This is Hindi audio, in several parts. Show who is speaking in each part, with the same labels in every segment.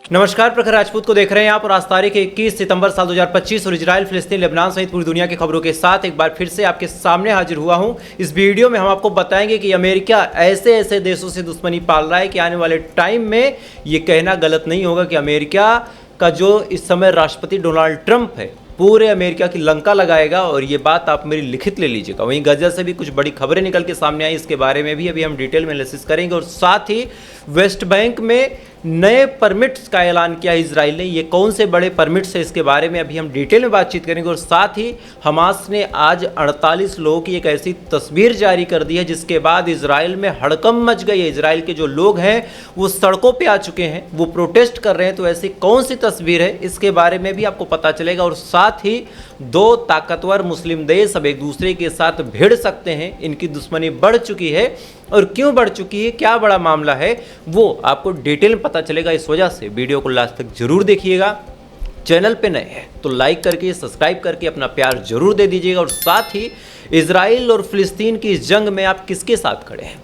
Speaker 1: नमस्कार, प्रखर राजपूत को देख रहे हैं आप और आज तारीख 21 सितंबर साल 2025 और इजराइल, फिलिस्तीन, लेबनान सहित पूरी दुनिया की खबरों के साथ एक बार फिर से आपके सामने हाजिर हुआ हूं। इस वीडियो में हम आपको बताएंगे कि अमेरिका ऐसे ऐसे देशों से दुश्मनी पाल रहा है कि आने वाले टाइम में ये कहना गलत नहीं होगा कि अमेरिका का जो इस समय राष्ट्रपति डोनाल्ड ट्रंप है पूरे अमेरिका की लंका लगाएगा। और ये बात आप मेरी लिखित ले लीजिएगा। वहीं गजा से भी कुछ बड़ी खबरें निकल के सामने आई, इसके बारे में भी अभी हम डिटेल में एनालिसिस करेंगे। और साथ ही वेस्ट बैंक में नए परमिट्स का ऐलान किया इजराइल ने। ये कौन से बड़े परमिट्स है, इसके बारे में अभी हम डिटेल में बातचीत करेंगे। और साथ ही हमास ने आज 48 लोगों की एक ऐसी तस्वीर जारी कर दी है जिसके बाद इजराइल में हड़कंप मच गई है। इजराइल के जो लोग हैं वो सड़कों पे आ चुके हैं, वो प्रोटेस्ट कर रहे हैं। तो ऐसी कौन सी तस्वीर है, इसके बारे में भी आपको पता चलेगा। और साथ ही दो ताकतवर मुस्लिम देश अब एक दूसरे के साथ भिड़ सकते हैं, इनकी दुश्मनी बढ़ चुकी है। और क्यों बढ़ चुकी है, क्या बड़ा मामला है, वो आपको डिटेल में पता चलेगा। इस वजह से वीडियो को लास्ट तक जरूर देखिएगा। चैनल पे नए हैं तो लाइक करके सब्सक्राइब करके अपना प्यार जरूर दे दीजिएगा। और साथ ही इजराइल और फिलिस्तीन की इस जंग में आप किसके साथ खड़े हैं,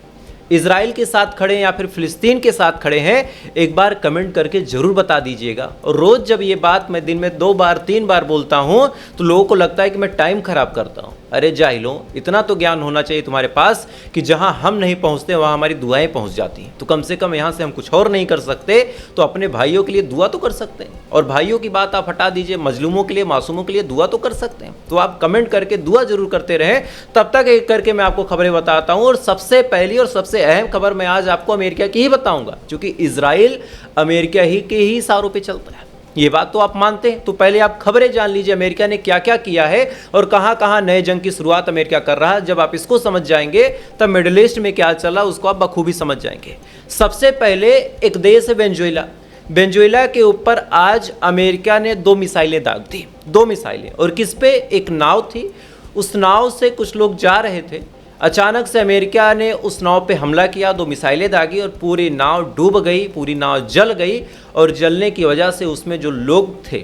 Speaker 1: इजराइल के साथ खड़े हैं या फिर फिलिस्तीन के साथ खड़े हैं, एक बार कमेंट करके जरूर बता दीजिएगा। और रोज़ जब ये बात मैं दिन में 2 बार 3 बार बोलता हूँ तो लोगों को लगता है कि मैं टाइम खराब करता हूँ। अरे जाहिलों, इतना तो ज्ञान होना चाहिए तुम्हारे पास कि जहाँ हम नहीं पहुँचते वहाँ हमारी दुआएं पहुँच जाती हैं। तो कम से कम यहाँ से हम कुछ और नहीं कर सकते तो अपने भाइयों के लिए दुआ तो कर सकते हैं। और भाइयों की बात आप हटा दीजिए, मजलूमों के लिए, मासूमों के लिए दुआ तो कर सकते हैं। तो आप कमेंट करके दुआ जरूर करते रहें। तब तक एक करके मैं आपको खबरें बताता हूँ। और सबसे पहली और सबसे अहम खबर मैं आज आपको अमेरिका की ही बताऊंगा, क्योंकि इजराइल अमेरिका ही के ही इशारों पे चलता है। ये बात तो आप मानते हैं। तो पहले आप खबरें जान लीजिए, अमेरिका ने क्या क्या किया है और कहां कहां नए जंग की शुरुआत अमेरिका कर रहा है। जब आप इसको समझ जाएंगे तब मिडिल ईस्ट में क्या चला उसको आप बखूबी समझ जाएंगे। सबसे पहले एक देश है वेनेजुएला। वेनेजुएला के ऊपर आज अमेरिका ने 2 मिसाइलें दाग दी। 2 मिसाइलें, और किस पे, एक नाव थी। उस नाव से कुछ लोग जा रहे थे, अचानक से अमेरिका ने उस नाव पे हमला किया, 2 मिसाइलें दागी और पूरी नाव डूब गई, पूरी नाव जल गई। और जलने की वजह से उसमें जो लोग थे,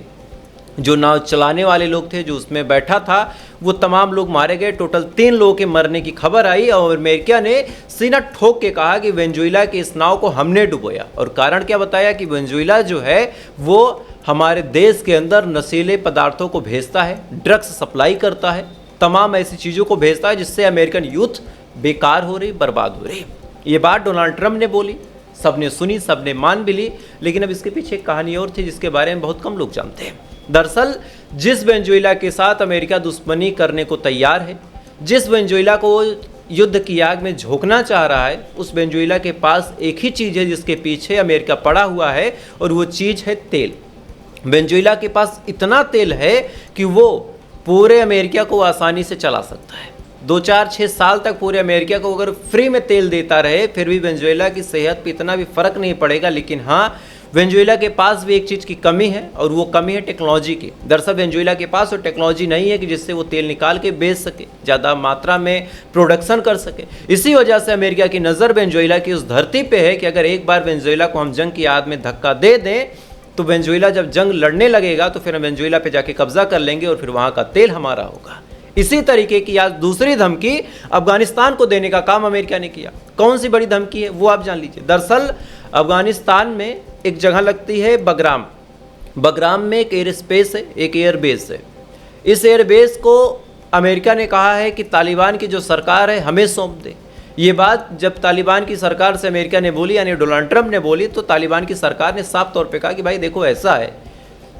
Speaker 1: जो नाव चलाने वाले लोग थे, जो उसमें बैठा था, वो तमाम लोग मारे गए। टोटल 3 लोगों के मरने की खबर आई। और अमेरिका ने सीना ठोक के कहा कि वेनेजुएला की इस नाव को हमने डुबोया। और कारण क्या बताया कि वेनेजुएला जो है वो हमारे देश के अंदर नशीले पदार्थों को भेजता है, ड्रग्स सप्लाई करता है, तमाम ऐसी चीज़ों को भेजता है जिससे अमेरिकन यूथ बेकार हो रही, बर्बाद हो रही। ये बात डोनाल्ड ट्रंप ने बोली, सबने सुनी, सबने मान भी ली। लेकिन अब इसके पीछे एक कहानी और थी जिसके बारे में बहुत कम लोग जानते हैं। दरअसल जिस वेनेजुएला के साथ अमेरिका दुश्मनी करने को तैयार है, जिस वेनेजुएला को युद्ध की आग में झोंकना चाह रहा है, उस वेनेजुएला के पास एक ही चीज़ है जिसके पीछे अमेरिका पड़ा हुआ है, और वो चीज़ है तेल। वेनेजुएला के पास इतना तेल है कि वो पूरे अमेरिका को आसानी से चला सकता है। 2, 4, 6 साल तक पूरे अमेरिका को अगर फ्री में तेल देता रहे, फिर भी वेनेजुएला की सेहत पे इतना भी फ़र्क नहीं पड़ेगा। लेकिन हाँ, वेनेजुएला के पास भी एक चीज़ की कमी है, और वो कमी है टेक्नोलॉजी की। दरअसल वेनेजुएला के पास वो टेक्नोलॉजी नहीं है कि जिससे वो तेल निकाल के बेच सके, ज़्यादा मात्रा में प्रोडक्शन कर सके। इसी वजह से अमेरिका की नज़र वेनेजुएला की उस धरती पर है कि अगर एक बार वेनेजुएला को हम जंग की आग में धक्का दे दें तो वेनेजुएला जब जंग लड़ने लगेगा तो फिर हम वेनेजुएला पे जाके कब्जा कर लेंगे और फिर वहाँ का तेल हमारा होगा। इसी तरीके की आज दूसरी धमकी अफगानिस्तान को देने का काम अमेरिका ने किया। कौन सी बड़ी धमकी है वो आप जान लीजिए। दरअसल अफगानिस्तान में एक जगह लगती है बगराम। बगराम में एक एयर स्पेस है, एक एयरबेस है। इस एयरबेस को अमेरिका ने कहा है कि तालिबान की जो सरकार है हमें सौंप दे। ये बात जब तालिबान की सरकार से अमेरिका ने बोली, यानी डोनाल्ड ट्रंप ने बोली, तो तालिबान की सरकार ने साफ तौर पे कहा कि भाई देखो ऐसा है,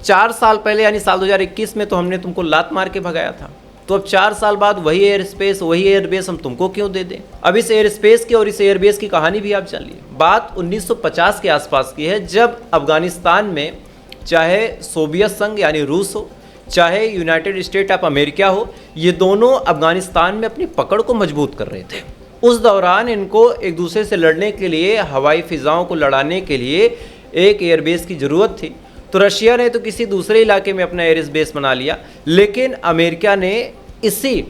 Speaker 1: 4 साल पहले यानी साल 2021 में तो हमने तुमको लात मार के भगाया था, तो अब 4 साल बाद वही एयर स्पेस, वही एयरबेस हम तुमको क्यों दे दें। अब इस एयर स्पेस की और इस एयरबेस की कहानी भी आप जान लीजिए। बात 1950 के आसपास की है, जब अफगानिस्तान में चाहे सोवियत संघ यानी रूस हो, चाहे यूनाइटेड स्टेट ऑफ अमेरिका हो, ये दोनों अफगानिस्तान में अपनी पकड़ को मजबूत कर रहे थे। उस दौरान इनको एक दूसरे से लड़ने के लिए, हवाई फिजाओं को लड़ाने के लिए एक एयरबेस की ज़रूरत थी। तो रशिया ने तो किसी दूसरे इलाके में अपना एयरबेस बना लिया, लेकिन अमेरिका ने इसी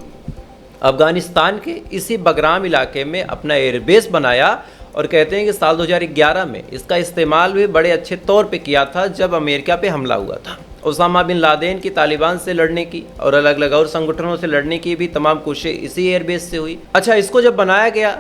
Speaker 1: अफगानिस्तान के इसी बगराम इलाके में अपना एयरबेस बनाया। और कहते हैं कि साल 2011 में इसका इस्तेमाल भी बड़े अच्छे तौर पे किया था जब अमेरिका पे हमला हुआ था। ओसामा बिन लादेन की तालिबान से लड़ने की और अलग अलग और संगठनों से लड़ने की भी तमाम कोशिशें इसी एयरबेस से हुई। अच्छा, इसको जब बनाया गया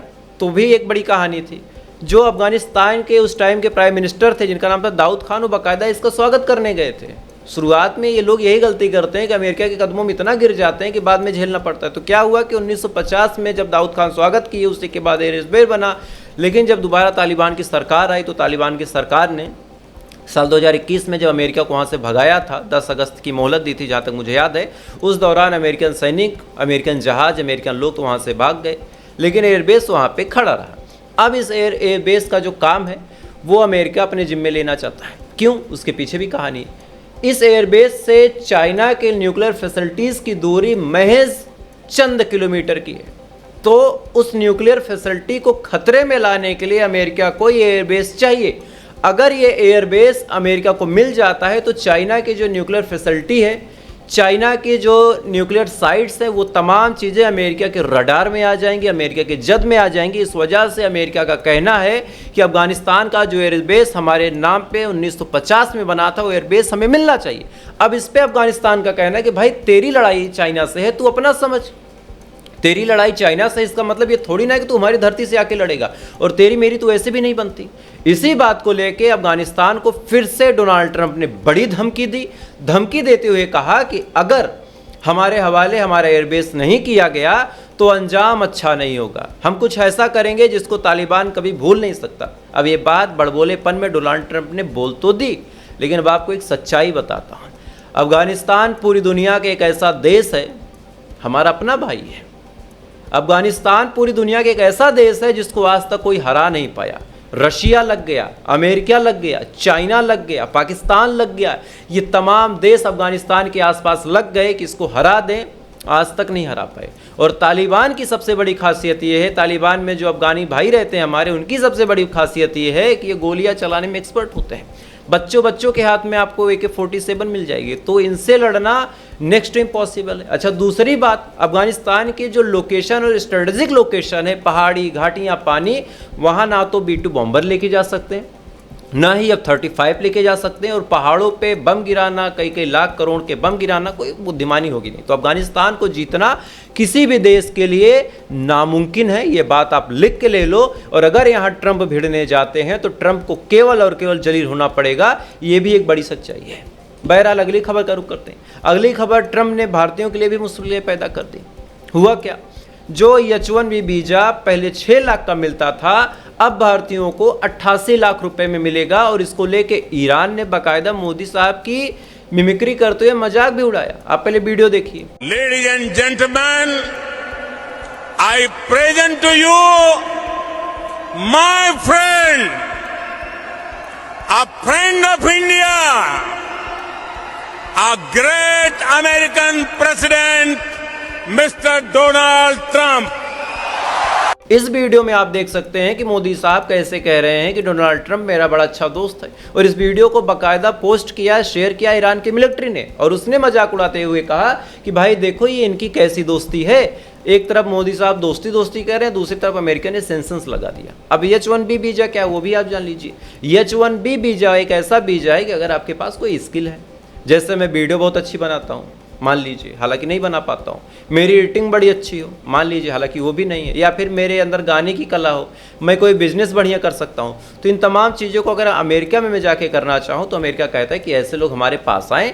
Speaker 1: तो भी एक बड़ी कहानी थी। जो अफगानिस्तान के उस टाइम के प्राइम मिनिस्टर थे जिनका नाम था दाऊद खान, वो बाकायदा इसका स्वागत करने गए थे। शुरुआत में ये लोग यही गलती करते हैं कि अमेरिका के कदमों में इतना गिर जाते हैं कि बाद में झेलना पड़ता है। तो क्या हुआ कि 1950 में जब दाऊद खान स्वागत किए, उसी के बाद एयरबेस बना। लेकिन जब दोबारा तालिबान की सरकार आई तो तालिबान की सरकार ने साल 2021 में जब अमेरिका को वहाँ से भगाया था, 10 अगस्त की मोहलत दी थी जहाँ तक मुझे याद है, उस दौरान अमेरिकन सैनिक, अमेरिकन जहाज, अमेरिकन लोग तो वहाँ से भाग गए, लेकिन एयरबेस वहाँ पे खड़ा रहा। अब इस एयरबेस का जो काम है वो अमेरिका अपने जिम्मे लेना चाहता है। क्यों? उसके पीछे भी कहानी है। इस एयरबेस से चाइना के न्यूक्लियर फैसिलिटीज़ की दूरी महज चंद किलोमीटर की है। तो उस न्यूक्लियर फैसिलिटी को खतरे में लाने के लिए अमेरिका को ये एयरबेस चाहिए। अगर ये एयरबेस अमेरिका को मिल जाता है तो चाइना की जो न्यूक्लियर फैसिलिटी है, चाइना की जो न्यूक्लियर साइट्स हैं, वो तमाम चीज़ें अमेरिका के रडार में आ जाएंगी, अमेरिका के जद में आ जाएंगी। इस वजह से अमेरिका का कहना है कि अफगानिस्तान का जो एयरबेस हमारे नाम पे 1950 में बना था, वो एयरबेस हमें मिलना चाहिए। अब इस पे अफगानिस्तान का कहना है कि भाई तेरी लड़ाई चाइना से है, तू अपना समझ। तेरी लड़ाई चाइना से, इसका मतलब ये थोड़ी ना है कि तू हमारी धरती से आके लड़ेगा, और तेरी मेरी तो ऐसे भी नहीं बनती। इसी बात को लेके अफगानिस्तान को फिर से डोनाल्ड ट्रंप ने बड़ी धमकी दी। धमकी देते हुए कहा कि अगर हमारे हवाले हमारा एयरबेस नहीं किया गया तो अंजाम अच्छा नहीं होगा। हम कुछ ऐसा करेंगे जिसको तालिबान कभी भूल नहीं सकता। अब ये बात बड़बोलेपन में डोनाल्ड ट्रंप ने बोल तो दी, लेकिन अब आपको एक सच्चाई बताता हूँ। अफगानिस्तान पूरी दुनिया के एक ऐसा देश है, हमारा अपना भाई है। अफगानिस्तान पूरी दुनिया के एक ऐसा देश है जिसको आज तक कोई हरा नहीं पाया। रशिया लग गया, अमेरिका लग गया, चाइना लग गया, पाकिस्तान लग गया, ये तमाम देश अफगानिस्तान के आसपास लग गए कि इसको हरा दें, आज तक नहीं हरा पाए। और तालिबान की सबसे बड़ी खासियत ये है, तालिबान में जो अफगानी भाई रहते हैं हमारे, उनकी सबसे बड़ी खासियत ये है कि ये गोलियां चलाने में एक्सपर्ट होते हैं। बच्चों के हाथ में आपको AK-47 मिल जाएगी, तो इनसे लड़ना नेक्स्ट इम्पॉसिबल है। अच्छा, दूसरी बात, अफगानिस्तान की जो लोकेशन और स्ट्रेटेजिक लोकेशन है, पहाड़ी, घाटियाँ, पानी, वहाँ ना तो B-2 बॉम्बर लेके जा सकते हैं, ना ही F-35 लेके जा सकते हैं, और पहाड़ों पे बम गिराना, कई लाख करोड़ के बम गिराना कोई बुद्धिमानी होगी नहीं। तो अफगानिस्तान को जीतना किसी भी देश के लिए नामुमकिन है, ये बात आप लिख के ले लो। और अगर यहाँ ट्रंप भिड़ने जाते हैं तो ट्रंप को केवल और केवल जलील होना पड़ेगा, ये भी एक बड़ी सच्चाई है। बहरहाल अगली खबर का रुख करते हैं। अगली खबर, ट्रंप ने भारतीयों के लिए भी मुश्किलें पैदा कर दी। हुआ क्या? जो H-1B वीज़ा पहले 6 लाख का मिलता था, अब भारतीयों को 88 लाख रुपए में मिलेगा। और इसको लेके ईरान ने बाकायदा मोदी साहब की मिमिक्री करते हुए मजाक भी उड़ाया। आप पहले वीडियो देखिए।
Speaker 2: Ladies and gentleman, I present to you my friend, a friend of India, a great American president mister Donald Trump.
Speaker 1: इस वीडियो में आप देख सकते हैं कि मोदी साहब कैसे कह रहे हैं कि डोनाल्ड ट्रंप मेरा बड़ा अच्छा दोस्त है। और इस वीडियो को बाकायदा पोस्ट किया, शेयर किया ईरान की मिलिट्री ने, और उसने मजाक उड़ाते हुए कहा कि भाई देखो ये इनकी कैसी दोस्ती है। एक तरफ मोदी साहब दोस्ती दोस्ती कह रहे हैं, दूसरी तरफ अमेरिका ने सेंसस लगा दिया। अब H-1B वीजा क्या, वो भी आप जान लीजिए। H-1B वीजा एक ऐसा वीजा है कि अगर आपके पास कोई स्किल है, जैसे मैं वीडियो बहुत अच्छी बनाता हूँ, मान लीजिए, हालांकि नहीं बना पाता हूँ, मेरी एडिटिंग बड़ी अच्छी हो, मान लीजिए, हालांकि वो भी नहीं है, या फिर मेरे अंदर गाने की कला हो, मैं कोई बिजनेस बढ़िया कर सकता हूँ, तो इन तमाम चीज़ों को अगर अमेरिका में मैं जाके करना चाहूँ तो अमेरिका कहता है कि ऐसे लोग हमारे पास आएँ।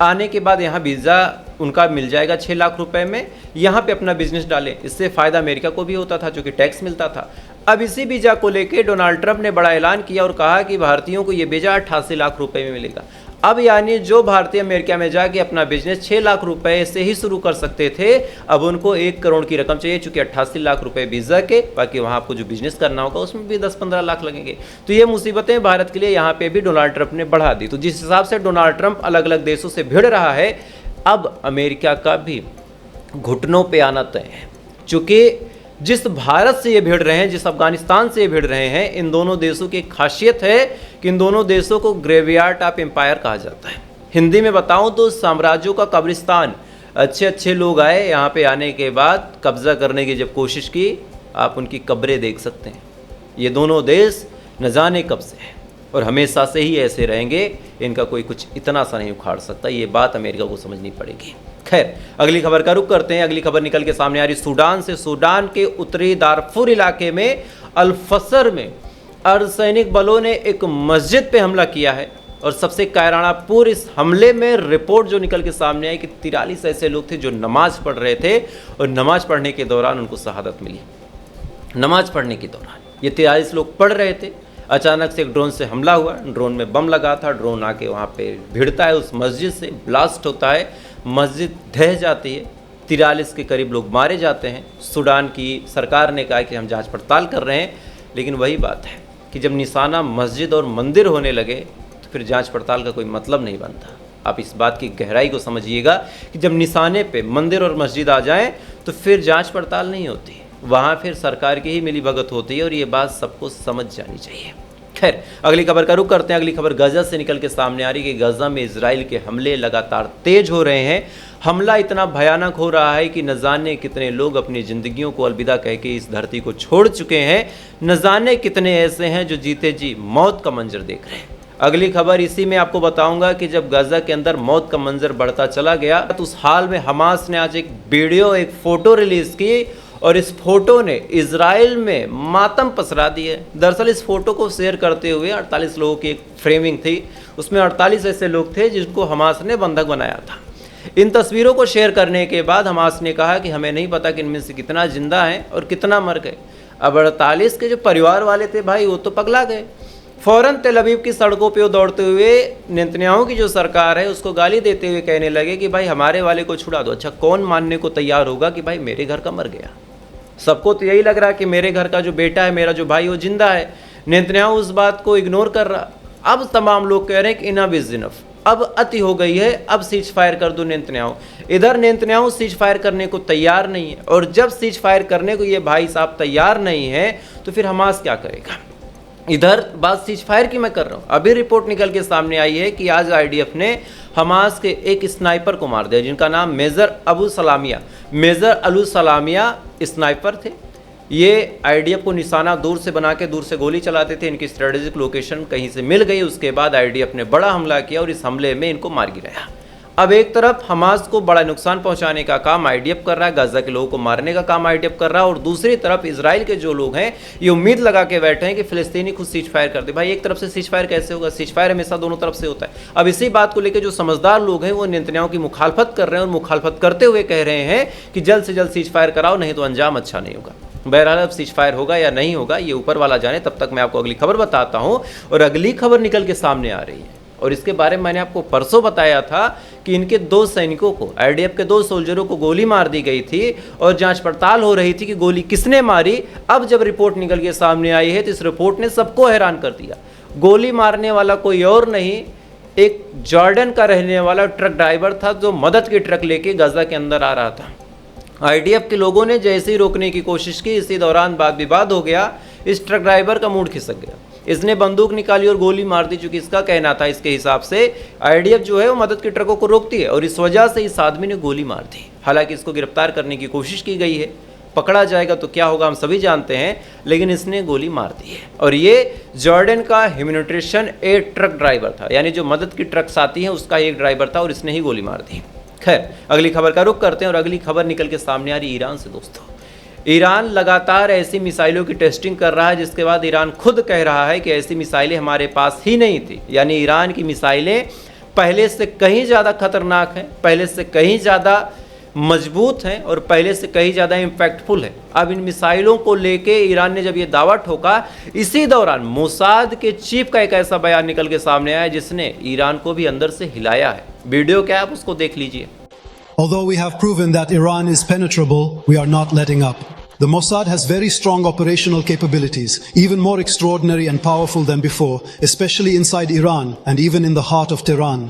Speaker 1: आने के बाद यहाँ वीज़ा उनका मिल जाएगा 6 लाख रुपए में, यहाँ पे अपना बिजनेस डालें। इससे फ़ायदा अमेरिका को भी होता था, जो कि टैक्स मिलता था। अब इसी वीज़ा को लेके डोनाल्ड ट्रंप ने बड़ा ऐलान किया और कहा कि भारतीयों को ये वीज़ा 88 लाख रुपए में मिलेगा। अब यानी जो भारतीय अमेरिका में जाके अपना बिजनेस 6 लाख रुपए से ही शुरू कर सकते थे, अब उनको 1 करोड़ की रकम चाहिए, चूंकि 88 लाख रुपए वीज़ा के, बाकी वहाँ आपको जो बिजनेस करना होगा उसमें भी 10-15 लाख लगेंगे। तो ये मुसीबतें भारत के लिए यहाँ पे भी डोनाल्ड ट्रंप ने बढ़ा दी। तो जिस हिसाब से डोनाल्ड ट्रंप अलग अलग देशों से भिड़ रहा है, अब अमेरिका का भी घुटनों पर आना तय है। चूँकि जिस भारत से ये भिड़ रहे हैं, जिस अफगानिस्तान से ये भिड़ रहे हैं, इन दोनों देशों की खासियत है कि इन दोनों देशों को ग्रेवयार्ड ऑफ एम्पायर कहा जाता है। हिंदी में बताऊं तो साम्राज्यों का कब्रिस्तान। अच्छे अच्छे लोग आए, यहाँ पे आने के बाद कब्जा करने की जब कोशिश की, आप उनकी कब्रें देख सकते हैं। ये दोनों देश न जाने कब से हैं और हमेशा से ही ऐसे रहेंगे, इनका कोई कुछ इतना सा नहीं उखाड़ सकता। ये बात अमेरिका को समझनी पड़ेगी। खैर, अगली खबर का रुख करते हैं। अगली खबर निकल के सामने आ रही सूडान से। सूडान के उत्तरी दारफुर इलाके में अल फसर में अर्धसैनिक बलों ने एक मस्जिद पे हमला किया है और सबसे कायरानापूर्ण इस हमले में रिपोर्ट जो निकल के सामने आई कि 43 ऐसे लोग थे जो नमाज पढ़ रहे थे और नमाज पढ़ने के दौरान उनको शहादत मिली। नमाज पढ़ने के दौरान ये 43 लोग पढ़ रहे थे, अचानक से एक ड्रोन से हमला हुआ, ड्रोन में बम लगा था, ड्रोन आके वहाँ पे भिड़ता है उस मस्जिद से, ब्लास्ट होता है, मस्जिद ढह जाती है, 43 के करीब लोग मारे जाते हैं। सूडान की सरकार ने कहा कि हम जांच पड़ताल कर रहे हैं, लेकिन वही बात है कि जब निशाना मस्जिद और मंदिर होने लगे तो फिर जांच पड़ताल का कोई मतलब नहीं बनता। आप इस बात की गहराई को समझिएगा कि जब निशाने पे मंदिर और मस्जिद आ जाएं तो फिर जांच पड़ताल नहीं होती, वहाँ फिर सरकार की ही मिलीभगत होती है और ये बात सबको समझ जानी चाहिए। खैर, अगली खबर का रुख करते हैं। अगली खबर गजा से निकल के सामने आ रही है कि गजा में इजराइल के हमले लगातार तेज हो रहे हैं। हमला इतना भयानक हो रहा है कि न जाने कितने लोग अपनी ज़िंदगियों को अलविदा कह के इस धरती को छोड़ चुके हैं, न जाने कितने ऐसे हैं जो जीते जी मौत का मंजर देख रहे हैं। अगली खबर इसी में आपको बताऊंगा कि जब गजा के अंदर मौत का मंजर बढ़ता चला गया तो उस हाल में हमास ने आज एक वीडियो, एक फ़ोटो रिलीज़ की और इस फोटो ने इजराइल में मातम पसरा दी है। दरअसल इस फोटो को शेयर करते हुए 48 लोगों की एक फ्रेमिंग थी, उसमें 48 ऐसे लोग थे जिनको हमास ने बंधक बनाया था। इन तस्वीरों को शेयर करने के बाद हमास ने कहा कि हमें नहीं पता कि इनमें से कितना जिंदा है और कितना मर गए। अब 48 के जो परिवार वाले थे भाई, वो तो पगला गए। फ़ौरन तेल अवीव की सड़कों पे दौड़ते हुए नेतन्याहू की जो सरकार है उसको गाली देते हुए कहने लगे कि भाई हमारे वाले को छुड़ा दो। अच्छा, कौन मानने को तैयार होगा कि भाई मेरे घर का मर गया? सबको तो यही लग रहा है कि मेरे घर का जो बेटा है, मेरा जो भाई, वो जिंदा है। नेतन्याहू उस बात को इग्नोर कर रहा। अब तमाम लोग कह रहे हैं कि इनफ इज इनफ, अब अति हो गई है, अब सीज फायर कर दो नेतन्याहू। इधर नेतन्याहू सीज फायर करने को तैयार नहीं है और जब सीज फायर करने को ये भाई साहब तैयार नहीं है तो फिर हमास क्या करेगा? इधर बात सीज फायर की मैं कर रहा हूँ। अभी रिपोर्ट निकल के सामने आई है कि आज आईडीएफ ने हमास के एक स्नाइपर को मार दिया जिनका नाम मेजर अबू सलामिया स्नाइपर थे। ये आईडीएफ को निशाना दूर से बना के दूर से गोली चलाते थे। इनकी स्ट्रेटेजिक लोकेशन कहीं से मिल गई, उसके बाद आईडीएफ ने बड़ा हमला किया और इस हमले में इनको मार गिराया। अब एक तरफ हमास को बड़ा नुकसान पहुंचाने का काम आईडीएफ कर रहा है, गाजा के लोगों को मारने का काम आईडीएफ कर रहा है, और दूसरी तरफ इजराइल के जो लोग हैं ये उम्मीद लगा के बैठे हैं कि फिलिस्तीनी खुद सीज फायर कर दे। भाई एक तरफ से सीज फायर कैसे होगा? सीज फायर हमेशा दोनों तरफ से होता है। अब इसी बात को लेकर जो समझदार लोग हैं वो नेतन्याहू की मुखालफत कर रहे हैं और मुखालफत करते हुए कह रहे हैं कि जल्द से जल्द सीज फायर कराओ, नहीं तो अंजाम अच्छा नहीं होगा। बहरहाल अब सीज फायर होगा या नहीं होगा ये ऊपर वाला जाने, तब तक मैं आपको अगली खबर बताता हूँ। और अगली खबर निकल के सामने आ रही है और इसके बारे में मैंने आपको परसों बताया था कि इनके 2 सैनिकों को, आईडीएफ के 2 सोल्जरों को गोली मार दी गई थी और जांच पड़ताल हो रही थी कि गोली किसने मारी। अब जब रिपोर्ट निकल के सामने आई है तो इस रिपोर्ट ने सबको हैरान कर दिया। गोली मारने वाला कोई और नहीं, एक जॉर्डन का रहने वाला ट्रक ड्राइवर था जो मदद की ट्रक लेके गजा के अंदर आ रहा था। आईडीएफ के लोगों ने जैसे ही रोकने की कोशिश की, इसी दौरान वाद विवाद हो गया। इस ट्रक ड्राइवर का मूड खिसक गया, इसने बंदूक निकाली और गोली मार दी। चूंकि इसका कहना था, इसके हिसाब से आईडीएफ जो है वो मदद की ट्रकों को रोकती है और इस वजह से इस आदमी ने गोली मार दी। हालांकि इसको गिरफ्तार करने की कोशिश की गई है, पकड़ा जाएगा तो क्या होगा हम सभी जानते हैं, लेकिन इसने गोली मार दी है। और ये जॉर्डन का ह्यूमैनिटेरियन एड ट्रक ड्राइवर था, यानी जो मदद की ट्रक्स आती हैं उसका एक ड्राइवर था और इसने ही गोली मार दी। खैर, अगली खबर का रुख करते हैं और अगली खबर निकल के सामने आ रही ईरान से। दोस्तों, ईरान लगातार ऐसी मिसाइलों की टेस्टिंग कर रहा है जिसके बाद ईरान खुद कह रहा है कि ऐसी मिसाइलें हमारे पास ही नहीं थी। यानी ईरान की मिसाइलें पहले से कहीं ज़्यादा खतरनाक हैं, पहले से कहीं ज़्यादा मजबूत हैं और पहले से कहीं ज़्यादा इम्पैक्टफुल है। अब इन मिसाइलों को लेके ईरान ने जब ये दावा ठोका, इसी दौरान मोसाद के चीफ का एक ऐसा बयान निकल के सामने आया जिसने ईरान को भी अंदर से हिलाया है। वीडियो क्या है, आप उसको देख लीजिए।
Speaker 3: Although we have proven that Iran is penetrable, we are not letting up. The Mossad has very strong operational capabilities, even more extraordinary and powerful than before, especially inside Iran and even in the heart of Tehran.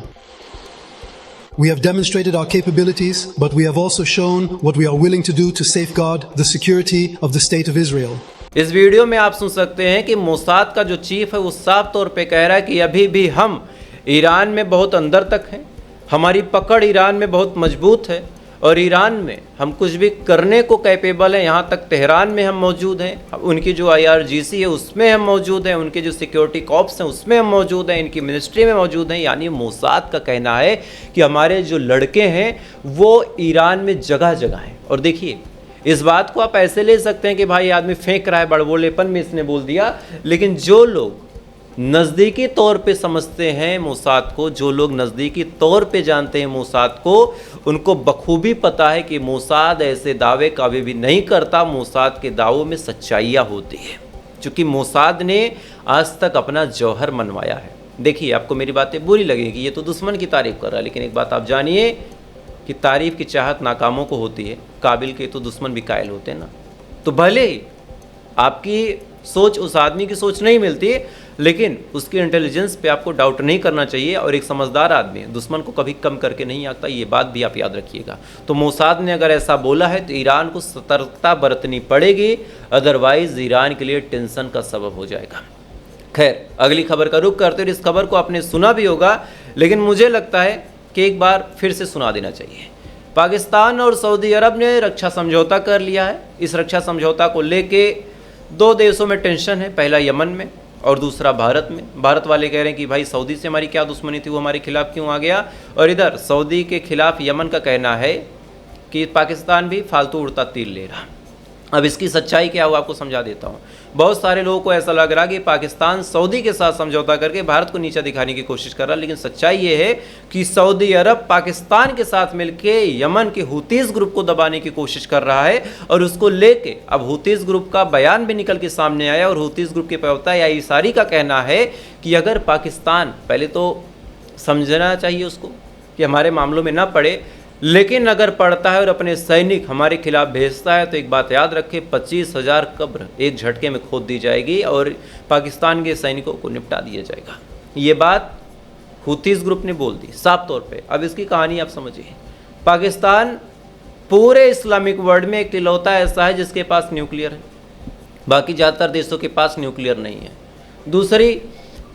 Speaker 3: We have demonstrated our capabilities, but we have also shown what we are willing to do to safeguard the security of the State of Israel.
Speaker 1: इस वीडियो में आप सुन सकते हैं कि मोसाद का जो चीफ है वो साफ तौर पे कह रहा है कि अभी भी हम ईरान में बहुत अंदर तक हैं, हमारी पकड़ ईरान में बहुत मजबूत है और ईरान में हम कुछ भी करने को कैपेबल हैं। यहाँ तक तेहरान में हम मौजूद हैं, उनकी जो IRGC है उसमें हम मौजूद हैं, उनके जो सिक्योरिटी कॉप्स हैं उसमें हम मौजूद हैं, इनकी मिनिस्ट्री में मौजूद हैं। यानी मोसाद का कहना है कि हमारे जो लड़के हैं वो ईरान में जगह जगह हैं। और देखिए, इस बात को आप ऐसे ले सकते हैं कि भाई आदमी फेंक रहा है, बड़बोलेपन में इसने बोल दिया, लेकिन जो लोग नज़दीकी तौर पे समझते हैं मोसाद को, जो लोग नज़दीकी तौर पे जानते हैं मोसाद को, उनको बखूबी पता है कि मोसाद ऐसे दावे कभी भी नहीं करता। मोसाद के दावों में सच्चाइयाँ होती है, क्योंकि मोसाद ने आज तक अपना जौहर मनवाया है। देखिए, आपको मेरी बातें बुरी लगेगी, ये तो दुश्मन की तारीफ़ कर रहा है, लेकिन एक बात आप जानिए कि तारीफ़ की चाहत नाकामों को होती है, काबिल के तो दुश्मन भी कायल होते हैं ना। तो भले ही आपकी सोच उस आदमी की सोच नहीं मिलती, लेकिन उसकी इंटेलिजेंस पे आपको डाउट नहीं करना चाहिए। और एक समझदार आदमी दुश्मन को कभी कम करके नहीं आता, ये बात भी आप याद रखिएगा। तो मोसाद ने अगर ऐसा बोला है तो ईरान को सतर्कता बरतनी पड़ेगी, अदरवाइज ईरान के लिए टेंशन का सबब हो जाएगा। खैर, अगली खबर का रुख करते हुए, इस खबर को आपने सुना भी होगा, लेकिन मुझे लगता है कि एक बार फिर से सुना देना चाहिए। पाकिस्तान और सऊदी अरब ने रक्षा समझौता कर लिया है। इस रक्षा समझौता को लेके दो देशों में टेंशन है, पहला यमन में और दूसरा भारत में। भारत वाले कह रहे हैं कि भाई सऊदी से हमारी क्या दुश्मनी थी, वो हमारे खिलाफ क्यों आ गया, और इधर सऊदी के खिलाफ यमन का कहना है कि पाकिस्तान भी फालतू उड़ता तीर ले रहा। अब इसकी सच्चाई क्या है वो आपको समझा देता हूँ। बहुत सारे लोगों को ऐसा लग रहा कि पाकिस्तान सऊदी के साथ समझौता करके भारत को नीचा दिखाने की कोशिश कर रहा, लेकिन सच्चाई ये है कि सऊदी अरब पाकिस्तान के साथ मिलकर यमन के हुतीस ग्रुप को दबाने की कोशिश कर रहा है। और उसको लेके अब हुतीस ग्रुप का बयान भी निकल के सामने आया, और हुतीस ग्रुप के प्रवक्ता या इसारी का कहना है कि अगर पाकिस्तान, पहले तो समझना चाहिए उसको कि हमारे मामलों में ना पड़े, लेकिन अगर पड़ता है और अपने सैनिक हमारे खिलाफ भेजता है तो एक बात याद रखें, 25,000 कब्र एक झटके में खोद दी जाएगी और पाकिस्तान के सैनिकों को निपटा दिया जाएगा। ये बात हुतीस ग्रुप ने बोल दी साफ तौर पे। अब इसकी कहानी आप समझिए। पाकिस्तान पूरे इस्लामिक वर्ल्ड में एक इकलौता ऐसा है जिसके पास न्यूक्लियर है, बाकी ज़्यादातर देशों के पास न्यूक्लियर नहीं है। दूसरी,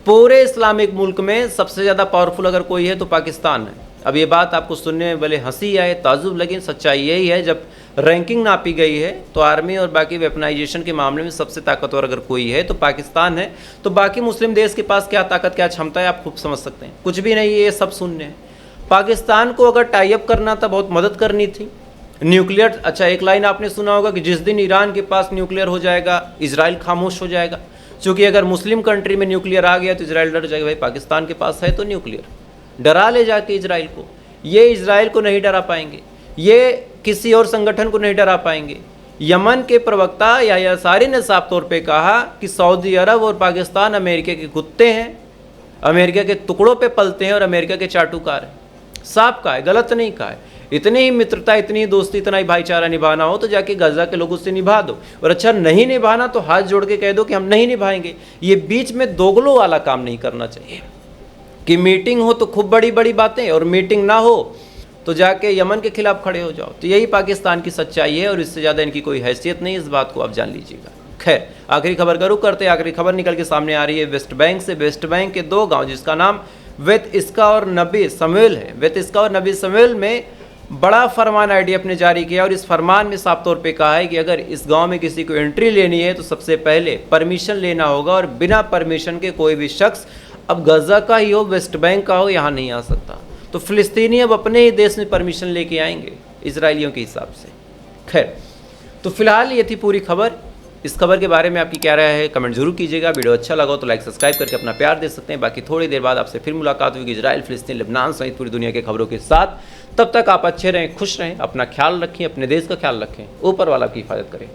Speaker 1: पूरे इस्लामिक मुल्क में सबसे ज़्यादा पावरफुल अगर कोई है तो पाकिस्तान है। अब ये बात आपको सुनने में भले हंसी आए, ताजुब, लेकिन सच्चाई यही है। जब रैंकिंग नापी गई है तो आर्मी और बाकी वेपनाइजेशन के मामले में सबसे ताकतवर अगर कोई है तो पाकिस्तान है। तो बाकी मुस्लिम देश के पास क्या ताकत, क्या क्षमता है, आप खूब समझ सकते हैं। कुछ भी नहीं है, ये सब शून्य है। पाकिस्तान को अगर टाई अप करना था, बहुत मदद करनी थी, न्यूक्लियर। अच्छा, एक लाइन आपने सुना होगा कि जिस दिन ईरान के पास न्यूक्लियर हो जाएगा इजराइल खामोश हो जाएगा, क्योंकि अगर मुस्लिम कंट्री में न्यूक्लियर आ गया तो इजराइल डर जाएगा। भाई पाकिस्तान के पास है तो न्यूक्लियर, डरा ले जाके इजराइल को। ये इजराइल को नहीं डरा पाएंगे, ये किसी और संगठन को नहीं डरा पाएंगे। यमन के प्रवक्ता याह्या अंसारी ने साफ तौर पे कहा कि सऊदी अरब और पाकिस्तान अमेरिका के कुत्ते हैं, अमेरिका के टुकड़ों पे पलते हैं और अमेरिका के चाटुकार हैं। साफ कहा है, गलत नहीं कहा है। इतनी ही मित्रता, इतनी ही दोस्ती, इतना ही भाईचारा निभाना हो तो जाके गजा के लोगों से निभा दो, और अच्छा नहीं निभाना तो हाथ जोड़ के कह दो कि हम नहीं निभाएंगे। ये बीच में दोगलों वाला काम नहीं करना चाहिए कि मीटिंग हो तो खूब बड़ी बड़ी बातें और मीटिंग ना हो तो जाके यमन के खिलाफ खड़े हो जाओ। तो यही पाकिस्तान की सच्चाई है और इससे ज़्यादा इनकी कोई हैसियत नहीं, इस बात को आप जान लीजिएगा। खैर, आखिरी खबर का रुख करते हैं। आखिरी खबर निकल के सामने आ रही है वेस्ट बैंक से। वेस्ट बैंक के दो गांव जिसका नाम वेत इसका और नबी समुएल है, वेत इसका और नबी समुएल में बड़ा फरमान IDF ने जारी किया, और इस फरमान में साफ तौर पे कहा है कि अगर इस गांव में किसी को एंट्री लेनी है तो सबसे पहले परमिशन लेना होगा, और बिना परमिशन के कोई भी शख्स, अब गजा का ही हो, वेस्ट बैंक का हो, यहाँ नहीं आ सकता। तो फिलिस्तीनी अब अपने ही देश में परमिशन लेके आएंगे इजरायलियों के हिसाब से। खैर, तो फिलहाल ये थी पूरी खबर। इस खबर के बारे में आपकी क्या राय है कमेंट जरूर कीजिएगा। वीडियो अच्छा लगा तो लाइक सब्सक्राइब करके अपना प्यार दे सकते हैं। बाकी थोड़ी देर बाद आपसे फिर मुलाकात होगी इजराइल, फिलिस्तीन, लेबनान सहित पूरी दुनिया की खबरों के साथ। तब तक आप अच्छे रहें, खुश रहें, अपना ख्याल रखें, अपने देश का ख्याल रखें। ऊपर वाला आपकी हिफाजत करें।